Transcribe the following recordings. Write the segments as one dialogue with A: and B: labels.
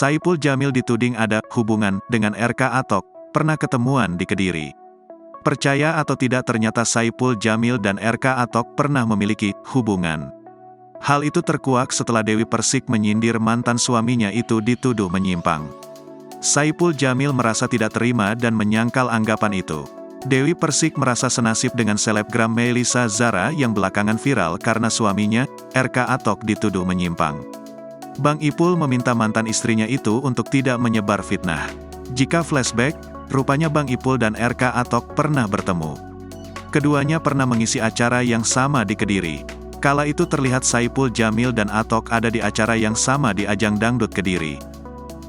A: Saipul Jamil dituding ada hubungan dengan RK Atok, pernah ketemuan di Kediri. Percaya atau tidak ternyata Saipul Jamil dan RK Atok pernah memiliki hubungan. Hal itu terkuak setelah Dewi Persik menyindir mantan suaminya itu dituduh menyimpang. Saipul Jamil merasa tidak terima dan menyangkal anggapan itu. Dewi Persik merasa senasib dengan selebgram Melisa Zara yang belakangan viral karena suaminya, RK Atok dituduh menyimpang. Bang Ipul meminta mantan istrinya itu untuk tidak menyebar fitnah. Jika flashback, rupanya Bang Ipul dan RK Atok pernah bertemu. Keduanya pernah mengisi acara yang sama di Kediri. Kala itu terlihat Saipul Jamil dan Atok ada di acara yang sama di ajang dangdut Kediri.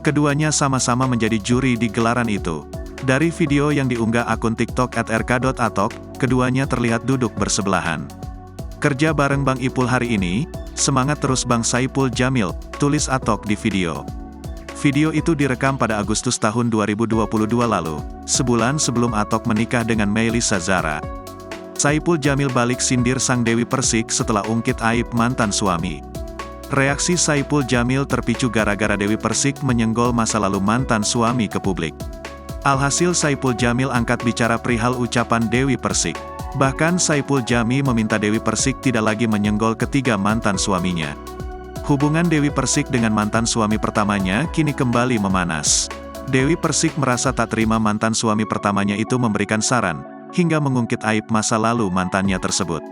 A: Keduanya sama-sama menjadi juri di gelaran itu. Dari video yang diunggah akun TikTok @rk.atok, keduanya terlihat duduk bersebelahan. Kerja bareng Bang Ipul hari ini, semangat terus Bang Saipul Jamil, tulis Atok di video. Video itu direkam pada Agustus tahun 2022 lalu, sebulan sebelum Atok menikah dengan Melisa Zara. Saipul Jamil balik sindir sang Dewi Persik setelah ungkit aib mantan suami. Reaksi Saipul Jamil terpicu gara-gara Dewi Persik menyenggol masa lalu mantan suami ke publik. Alhasil Saipul Jamil angkat bicara perihal ucapan Dewi Persik. Bahkan Saipul Jamil meminta Dewi Persik tidak lagi menyenggol ketiga mantan suaminya. Hubungan Dewi Persik dengan mantan suami pertamanya kini kembali memanas. Dewi Persik merasa tak terima mantan suami pertamanya itu memberikan saran, hingga mengungkit aib masa lalu mantannya tersebut.